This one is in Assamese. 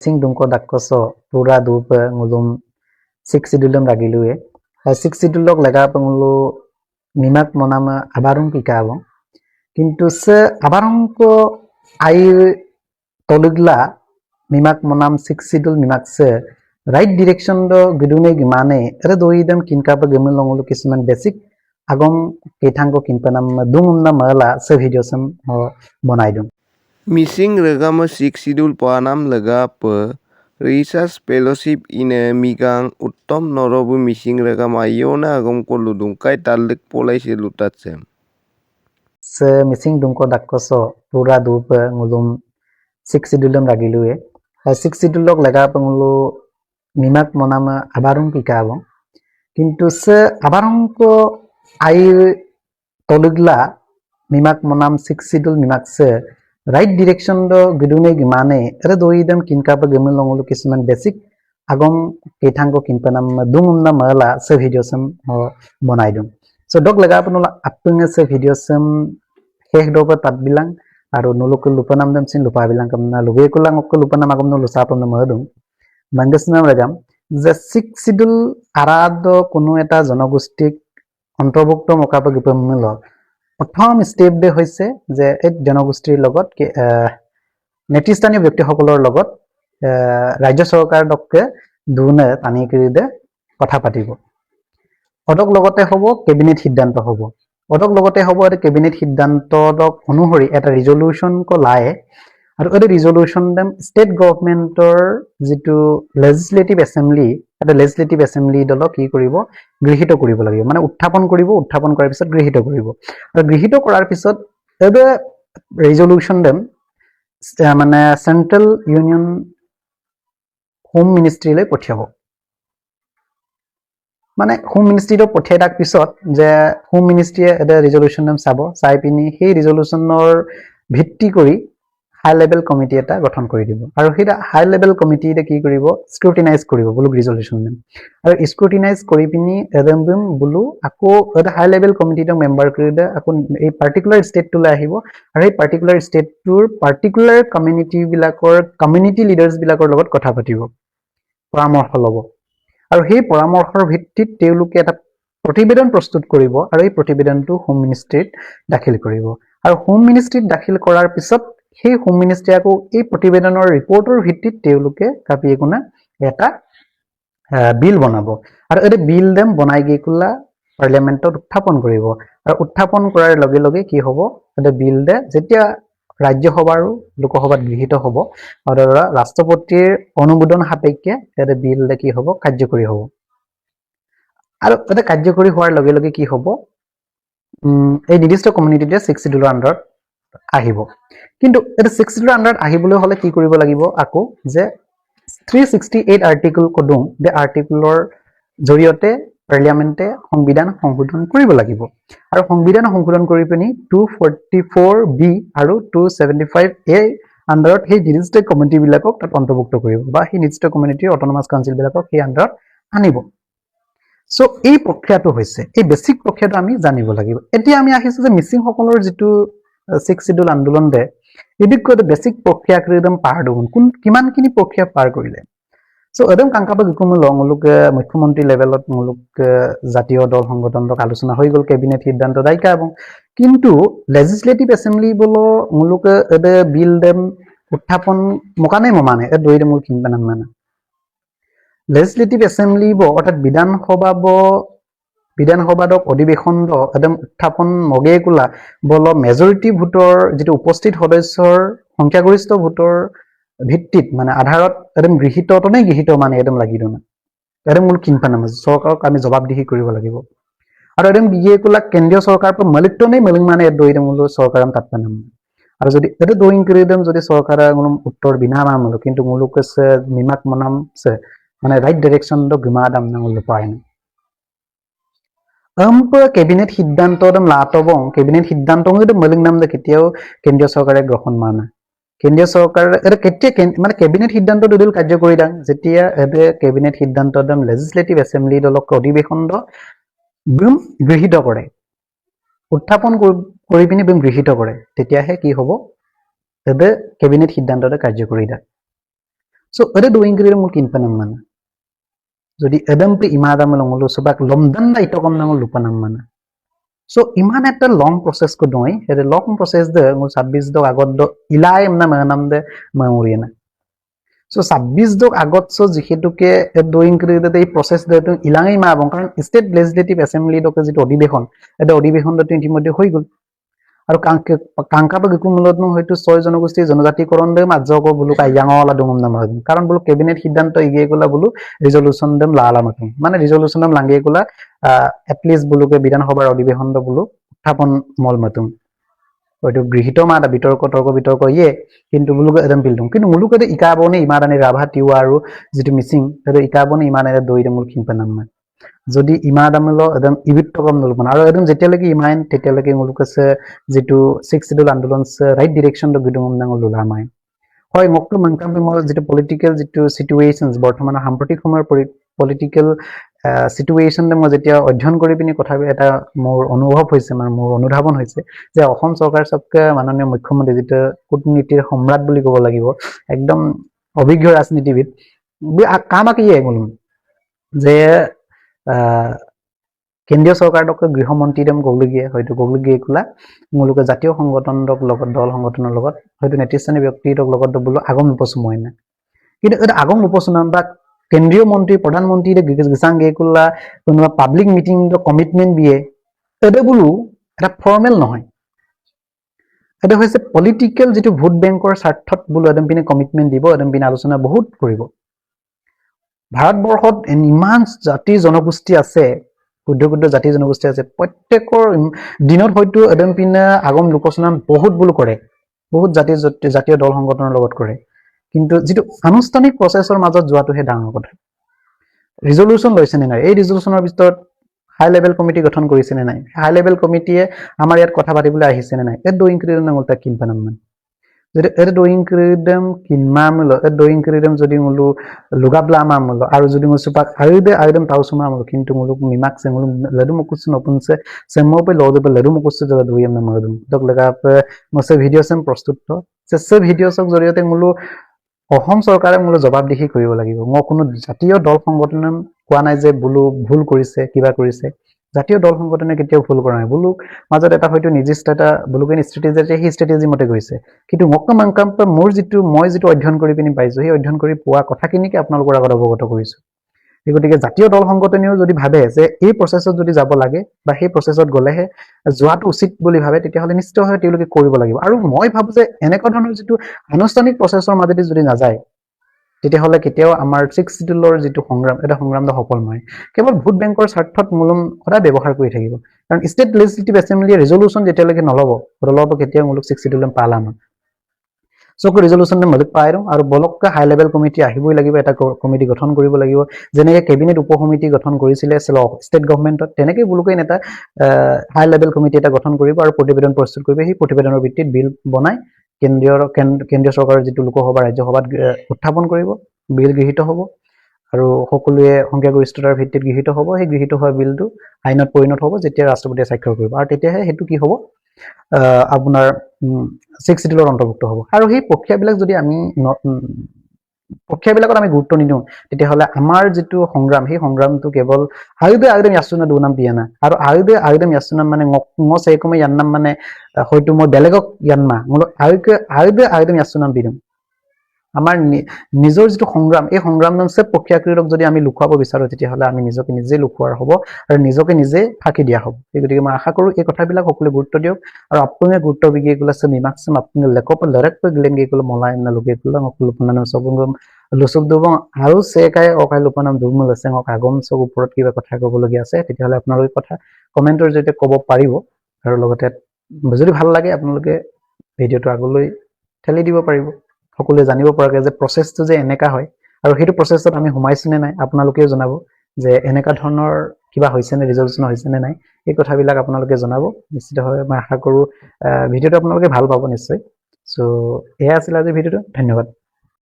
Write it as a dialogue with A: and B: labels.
A: Sing dungko dakkoso pura dupa ngulum six sidulum ragilue. Six sidulok lega pengulu mimak monama abarung kikabo. Kintu se abarung ko air tolugla mimak monam six sidul mimak se right direction do gidune gimane ere doidam kinkapa gemel longulu kisuman basic agom ketangko kinpanam dungumna mala se video sam bonaidum.
B: Missing regama six sidul panam lega pe research fellowship ine migang uttom norobu missing regama iona agom ko ludungkai talik polai se lutatsem.
A: Se missing dungko dakkoso pura dupa ngulum six sidulum ragilue. Six sidulok lega pengulu mimak monama abarung kikabo. Kintu se abarung ko air tolugla mimak monam six sidul mimak se right direction do gidune gimane ere doidam kinkapa gemel longulu kisuman basic agom ketangko kinpanam dungumna mala se video sam bonaidum. So dog lega panola appunge se video sam heh dopa tat bilang aru nulukul lupanam dam sin lupa bilang kamna luge kulang okko lupanam agom no lusapam na madum mangesna legam যে six sidul arado কোনো এটা জনগোষ্ঠীক অন্তৰ্ভুক্ত মকাপ গিপমিল প্ৰথম স্টেপ দে হৈছে যে এই জনগোষ্ঠীৰ লগত নেতৃস্থানীয় ব্যক্তিসকলৰ লগত ৰাজ্য চৰকাৰ দকে দুনে টানি কৰি দে কথা পাতিব অদক লগতে হ'ব কেবিনেট সিদ্ধান্ত হ'ব অদক লগতে হ'ব এটা কেবিনেট সিদ্ধান্ত অনুসৰি এটা ৰিজলিউচন ক লায়ে আৰু এই ৰিজলিউচন দেম ষ্টেট গভৰ্ণমেণ্টৰ যেটো লেজিসলেটিভ এছেম্বলি দলক কি কৰিব গৃহীত কৰিব লাগিব মানে উত্থাপন কৰাৰ পিছত গৃহীত কৰিব আৰু গৃহীত কৰাৰ পিছত এই ৰিজলিউচন দেম মানে সেন্ট্ৰেল ইউনিয়ন হোম মিনিষ্ট্ৰীলৈ পঠিয়াব মানে হোম মিনিষ্ট্ৰীটো পঠিয়াই তাৰ পিছত যে হোম মিনিষ্ট্ৰীয়ে এটা ৰিজলিউচন দেম চাই পিনি সেই ৰিজলিউচনৰ ভিত্তি কৰি হাই লেভেল কমিটি এটা গঠন কৰি দিব আৰু হেটা হাই লেভেল কমিটি এটা কি কৰিব স্ক্ৰুটিনাইজ কৰিব বুলু ৰিজলিউচন দেম আৰু স্ক্ৰুটিনাইজ কৰি পিনি এৰেম্বম বুলু আকৌ এটা হাই লেভেল কমিটিটো মেম্বাৰ কৰি দে আকৌ এই পাৰ্টিকুলাৰ ষ্টেটটোলৈ আহিব আৰু এই পাৰ্টিকুলাৰ ষ্টেটটোৰ পাৰ্টিকুলাৰ কমিউনিটি লিডাৰ্ছ বিলাকৰ লগত কথা পাতিব পৰামৰ্শ ল'ব আৰু সেই পৰামৰ্শৰ ভিত্তিত তেওঁলোকে এটা প্ৰতিবেদন প্ৰস্তুত কৰিব আৰু এই প্ৰতিবেদনটো হোম মিনিষ্ট্ৰীত দাখিল কৰিব আৰু হোম মিনিষ্ট্ৰীত দাখিল কৰাৰ পিছত সেই হোম মিনিষ্ট্ৰী আকৌ এই প্ৰতিবেদনৰ ৰিপৰ্টৰ ভিত্তিত তেওঁলোকে কাপিয়েকুনা এটা বিল বনাব আৰু এই বিল দেম বনাই গিকুলা পাৰ্লিয়ামেন্টত উত্থাপন কৰিব আৰু উত্থাপন কৰাৰ লগে লগে কি হ'ব এটা বিল দে যেতিয়া ৰাজ্যসভা আৰু লোকসভাত গৃহীত হ'ব আৰু ৰাষ্ট্ৰপতিৰ অনুমোদন সাপেক্ষে এটা বিল দে কি হ'ব কাৰ্যকৰী হ'ব আৰু এটা কাৰ্যকৰী হোৱাৰ লগে লগে কি হ'ব এই নিৰ্দিষ্ট কমিউনিটিতে 6 শিডিউলৰ আন্ডাৰত আহিব কিন্তু এটা 6 শিডিউলৰ আন্ডাৰত আহিবলৈ হলে কি কৰিব লাগিব আকৌ যে 368 আৰ্টিকল কডুম দে আৰ্টিকলৰ জৰিয়তে পাৰ্লিয়ামেন্টে সংবিধান সংশোধন কৰিব লাগিব আৰু সংবিধান সংশোধন কৰি পিনি 244 বি আৰু 275 এ আন্ডাৰত সেই নিৰ্দিষ্ট কমিটি বিলাকক তাত অন্তৰ্ভুক্ত কৰিব বা সেই নিৰ্দিষ্ট কমিউনিটিৰ অটোনমাস কাউন্সিল বিলাকক সেই আন্ডাৰত আনিব সো এই প্ৰক্ৰিয়াটো হৈছে এই বেসিক প্ৰক্ৰিয়াটো আমি জানিব লাগিব এতিয়া আমি আহিছো যে মিসিং সকলৰ যেটো 6 শিডিউল আন্দোলন দে এবিকো বেসিক প্ৰক্ৰিয়া কৰিদম পাৰ দুন কোন কিমানখিনি প্ৰক্ৰিয়া পাৰ কৰিলে সো এদম কাংকাপা গিকুম লংলুক মুখ্যমন্ত্ৰী লেভেলত মুলুক জাতীয় দল সংগঠনক আলোচনা হৈ গল কেবিনেট সিদ্ধান্ত দায়কা এবং কিন্তু লেজিসলেটিভ এছেম্বলি বলো মুলুক এদে বিল দেম উত্থাপন মকানে মমানে এ দইরে মুল কিনবানাম মানে লেজিসলেটিভ এছেম্বলি ব অর্থাৎ বিধানসভাদক অধিবেশন একদম উত্থাপন মগেকুলা বল মেজৰিটি ভোটৰ যেটো উপস্থিত সদস্যৰ সংখ্যাগৰিষ্ঠ ভোটৰ ভিত্তিত মানে আধাৰত একদম গৃহীত মানে একদম লাগিব না একদম মূল কিনপানাম চৰকাৰক আমি জবাবদিহি কৰিব লাগিব আৰু একদম বিগেকুলা কেন্দ্ৰীয় চৰকাৰ পৰা মলিকটনে মলিং মানে দইৰে মূল চৰকাৰম তাতপানাম আৰু যদি এটা দইং কৰি দেম যদি চৰকাৰে উত্তৰ বিনা মামলো কিন্তু মূলক আছে নিমাক মনাম আছে মানে রাইট ডাইরেকশন দ গিমা দাম না লুপায় না কেবিনেট সিদ্ধান্ত দম লাটবং কেবিনেট সিদ্ধান্ত যদি মলিং নাম দে কেতিয়াও কেন্দ্ৰীয় চৰকাৰে গ্ৰহণ মানা কেন্দ্ৰীয় চৰকাৰ এটা কেতিয়া মানে কেবিনেট সিদ্ধান্ত দুদিল কাৰ্যকৰী দাং যেতিয়া এবে কেবিনেট সিদ্ধান্ত দম লেজিসলেটিভ এছেম্বলি দলক অধিবেশন দ বিম গৃহীত কৰে উত্থাপন কৰি পিনি বিম গৃহীত কৰে তেতিয়াহে কি হ'ব এবে কেবিনেট সিদ্ধান্ততে কাৰ্যকৰী দাং so ada doing kiri mungkin panam mana jadi adam pe imada melongolo sebab lomdan da itokom nangol lupa nam mana so iman একটা লং প্রসেস কো দই এটা লং প্রসেস দে মু 26 দক আগত দ ইলাই এমনা মানাম দে মাউরি না so 26 দক আগত সো জিহেতুকে ডুইং ক্রিয়েট এই প্রসেস দে তো ইলাঙই মা বং কারণ স্টেট লেজিসলেটিভ অ্যাসেম্বলি দকে যেটো অধিবেশন এটা অধিবেশন দতে ইতিমধ্যে হৈ গল আৰু কাংকা গকুমলত ন হয়তো 6 জনগোষ্ঠী জনজাতিকৰণ দে মাজক বুলু কায়াঙলা দঙম নাম কাৰণ বুলু কেবিনেট সিদ্ধান্ত ইগে গলা বুলু ৰিজলিউচন দেম লালা মাতম মানে ৰিজলিউচন দেম লাঙ্গে গলা এট লিস্ট বুলুকে বিধানসভাৰ অধিবেশন দ বুলু উত্থাপন মল মাতম হয়তো গৃহীত মাত বিতৰ্ক বিতৰ্ক ইয়ে কিন্তু বুলুকে এদম বিলদম কিন্তু মুলুকে ইকাবনে ইমাদানি ৰাভা তিৱা আৰু যেটো মিসিং হেটো ইকাবনে ইমানে দইৰে মুল খিনপা নাম যদি ইমাদামলো একদম ইবিটকম নলপন আৰু একদম যেতিয়ালৈকে ইমান তেতিয়ালৈকে মুলুক আছে যেটো 6 শিডিউল আন্দোলন ৰাইট ডিৰেকশন দ গুদম নাঙ লুলা মাই হয় মকটো মানকাম মই যেটো পলিটিক্যাল যেটো সিচুৱেশনস বৰ্তমান সাম্প্ৰতিক সময়ৰ পলিটিক্যাল সিচুৱেশন মই যেতিয়া অধ্যয়ন কৰি পিনি কথা এটা মোৰ অনুভৱ হৈছে মানে মোৰ অনুধাৱন হৈছে যে অসম চৰকাৰ সবকে মাননীয় মুখ্যমন্ত্ৰী যেটো কূটনীতিৰ সম্ৰাট বুলি ক'ব লাগিব একদম অভিজ্ঞ ৰাজনীতিবিদ কামাকি এগুলো যে কেন্দ্ৰীয় চৰকাৰক গৃহমন্ত্ৰীদম গৌলগিয়ে হয়তো গৌলগিয়ে কুলা মুলুকে জাতীয় সংগঠনক লগত দল সংগঠনৰ লগত হয়তো নেতৃস্থানীয় ব্যক্তিৰ লগত বুলো আগম উপসুময় না কিন্তু এটা আগম উপসুনাম বা কেন্দ্ৰীয় মন্ত্ৰী প্ৰধানমন্ত্ৰীৰে গিসাংগে কুলা কোনোবা পাব্লিক মিটিং ৰ কমিটমেন্ট বিয়ে এটা বুলো এটা ফৰ্মেল নহয় এটা হৈছে পলিটিক্যাল যেটো ভোট বেংকৰ স্বাৰ্থত বুলো এদম পিনে কমিটমেন্ট দিব এদম পিনে আলোচনা বহুত কৰিব ভাৰতবৰ্ষত ইমান জাতি জনগোষ্ঠী আছে ক্ষুদ্ৰ জাতি জনগোষ্ঠী আছে প্ৰত্যেকৰ দিনত হয়তো এদম পিনে আগম লোকচনা বহুত বুলো কৰে বহুত জাতীয় দল সংগঠনৰ লগত কৰে কিন্তু যেটো আনুষ্ঠানিক প্ৰচেছৰ মাজত যোৱাটোহে ডাঙৰ কথা ৰিজলিউচন লৈছে নে নাই এই ৰিজলিউচনৰ ভিতৰত হাই লেভেল কমিটি গঠন কৰিছে নে নাই হাই লেভেল কমিটিয়ে আমাৰ ইয়াত কথা পাতিবলৈ আহিছে নে নাই এ ডুইং ক্ৰিয়েট নামলটা কিনপানাম যদি এর ডুইং ক্রিয়েটম কিনমামলো এ ডুইং ক্রিয়েটম যদি মুলু লুগাবলা মামলো আর যদি মুসুপাক আইদে আইদম তাউসুমা মুলু কিন্তু মুলু মিমাক সে মুলু লদু মকুস নপুনসে সেমোপে লদু লদু মকুস জলা দুইম না মদুম দক লাগাপ মসে ভিডিও সেম প্রস্তুত সে ভিডিওসক জৰিয়তে মুলু অসম চৰকাৰে মুলু জবাবদিহি কৰিব লাগিব মই কোনো জাতীয় দল সংগঠন কোৱা নাই যে বুলু ভুল কৰিছে কিবা কৰিছে জাতীয় দল সংগঠনে কেতিয়াও ভুল কৰা নাই বুলুক মাজত এটা হয়তো নিৰ্দিষ্ট এটা বুলুকে ষ্ট্ৰেটেজি হি ষ্ট্ৰেটেজি মতে গৈছে কিন্তু মক্কা মানকাম মোৰ যেটো মই যেটো অধ্যয়ন কৰি পিনি পাইছো সেই অধ্যয়ন কৰি পোৱা কথাখিনিকে আপোনালোকৰ আগত অৱগত কৰিছো গতিকে জাতীয় দল সংগঠনেও যদি ভাবে যে এই প্ৰচেছত যদি যাব লাগে বা সেই প্ৰচেছত গলেহে যোৱাটো উচিত বুলি ভাবে তেতিয়াহলে নিশ্চিতভাৱে তেওঁলোকে কৰিব লাগিব আৰু মই ভাবো যে এনেকুৱা ধৰণৰ যেটো আনুষ্ঠানিক প্ৰচেছৰ মাজেদি যদি নাযায় তেতিয়াহলে কেতিয়াও আমাৰ 6 শিডিউলৰ যেটো সংগ্ৰাম এটা সংগ্ৰাম সফল নহয় কেৱল ভোট বেংকৰ স্বাৰ্থত মূলম সদায় ব্যৱহাৰ কৰি থাকিব কাৰণ ষ্টেট লেজিসলেটিভ এছেম্বলি ৰিজলিউচন যেতিয়ালৈকে নলব কেতিয়াও মূলক 6 শিডিউলম পালাম সক ৰিজলিউচন মলক পাইৰো আৰু বলককা হাই লেভেল কমিটি আহিবই লাগিব এটা কমিটি গঠন কৰিব লাগিব যেনেকে কেবিনেট উপকমিটি গঠন কৰিছিলে ষ্টেট গভৰ্ণমেণ্টত তেনেকৈ বুলুকৈ এটা হাই লেভেল কমিটি এটা গঠন কৰিব আৰু প্ৰতিবেদন প্ৰস্তুত কৰিব সেই প্ৰতিবেদনৰ ভিত্তিত বিল বনাই কেন্দ্ৰীয় চৰকাৰৰ যেটো লোকসভা ৰাজ্যসভাত উত্থাপন কৰিব বিল গৃহীত হ'ব আৰু সকলোৱে সংখ্যাগৰিষ্ঠতাৰ ভিত্তিত গৃহীত হ'ব সেই গৃহীত হোৱা বিলটো আইনত পৰিণত হ'ব যেতিয়া ৰাষ্ট্ৰপতিয়ে স্বাক্ষৰ কৰিব আৰু তেতিয়াহে হেতু কি হ'ব আপোনাৰ 6 শিডিউলৰ অন্তৰ্ভুক্ত হ'ব আৰু সেই প্ৰক্ৰিয়াবিলাক যদি আমি প্ৰক্ৰিয়াবিলাকত আমি গুৰুত্ব নিদিওঁ তেতিয়াহলে আমাৰ যেটো সংগ্ৰাম সেই সংগ্ৰামটো কেৱল আইদে ইয়াসুনা দুনাম পিয়ানা আৰু আইদে ইয়াসুনা মানে মছেকমে ইয়ান্নাম মানে হয়তো মই বেলেগক ইয়ান্মা মল আইদে ইয়াসুনা বিদম আমাৰ নিজৰ যেটো সংগ্ৰাম এই সংগ্ৰামনছে প্ৰক্ৰিয়াকৃতক যদি আমি লুকুৱাব বিচাৰো তেতিয়াহলে আমি নিজকে নিজে লুকুৱাৰ হ'ব আৰু নিজকে নিজে ফাঁকি দিয়া হ'ব গতিকে মই আশা কৰো এই কথাবিলাক সকলোৱে গুৰুত্ব দিয়ক আৰু আপুনি গুৰুত্ব বিগিয়ে গলা সে মিমাকসম আপুনি লেকপ লৰেক গলেংগে গলা মলাই না লগে গলা মকলপনান সবংগম লুসুব দুবং আৰু সেকাই অকাই লুপনাম দুমল আছে আগম সব ওপৰত কিবা কথা ক'বলগীয়া আছে তেতিয়াহলে আপোনালোকে কথা কমেন্টৰ জৰিয়তে ক'ব পাৰিব আৰু লগতে যদি ভাল লাগে আপোনালোকে ভিডিওটো আগলৈ ঠেলি দিব পাৰিব সকলোৱে জানিব পৰাকৈ যে প্ৰচেছটো যে এনেকা হয় আৰু হেতু প্ৰচেছত আমি হুমাইছনে নাই আপোনালোকেও জনাব যে এনেকা ধৰণৰ কিবা হৈছে নে ৰিজলিউচন হৈছে নে নাই এই কথাবিলাক আপোনালোকে জনাব নিশ্চিতভাৱে মই আশা কৰো ভিডিওটো আপোনালোকে ভাল পাব নিশ্চয় সো এয়া আছিল আজি ভিডিওটো ধন্যবাদ